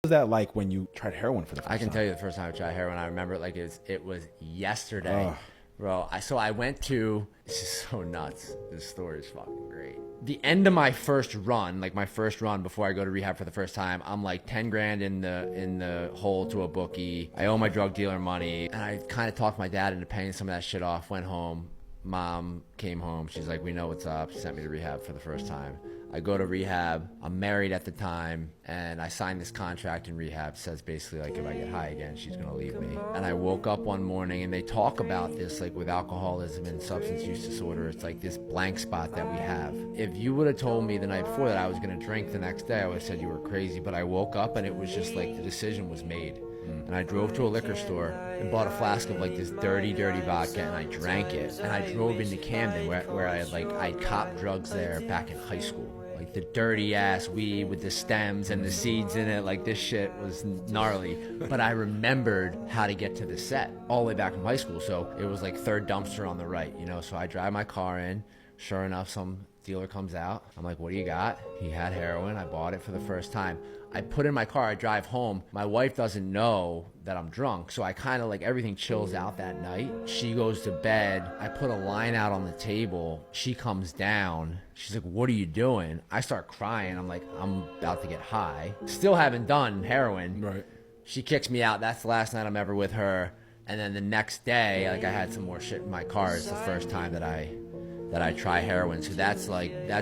was that like when you tried heroin for the first time? I can tell you the first time I tried heroin, I remember it like it was yesterday. Ugh. Bro, so I went to, this is so nuts. This story is fucking great. The end of my first run, like my first run before I go to rehab for the first time, I'm like 10 grand in the hole to a bookie. I owe my drug dealer money. And I kind of talked my dad into paying some of that shit off, went home. Mom came home. She's like, we know what's up. She sent me to rehab for the first time. I go to rehab. I'm married at the time, and I signed this contract in rehab. It says basically like if I get high again, she's gonna leave me. And I woke up one morning, and they talk about this like with alcoholism and substance use disorder. It's like this blank spot that we have. If you would have told me the night before that I was gonna drink the next day, I would have said you were crazy. But I woke up, and it was just like the decision was made. And I drove to a liquor store and bought a flask of like this dirty vodka, and I drank it. And I drove into Camden where I'd copped drugs there back in high school. Like the dirty ass weed with the stems and the seeds in it, like this shit was gnarly. But I remembered how to get to the set all the way back from high school. So it was like third dumpster on the right, you know? So I drive my car in. Sure enough, some dealer comes out. I'm like, what do you got? He had heroin. I bought it for the first time. I put it in my car. I drive home. My wife doesn't know that I'm drunk. So I kind of like everything chills out that night. She goes to bed. I put a line out on the table. She comes down. She's like, what are you doing? I start crying. I'm like, I'm about to get high. Still haven't done heroin. Right. She kicks me out. That's the last night I'm ever with her. And then the next day, like I had some more shit in my car. It's the first time that I try heroin. So that's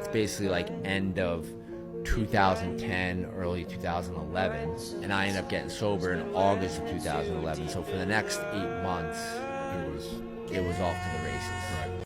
basically like end of 2010, early 2011, and I ended up getting sober in August of 2011. So for the next 8 months, it was off to the races. Right.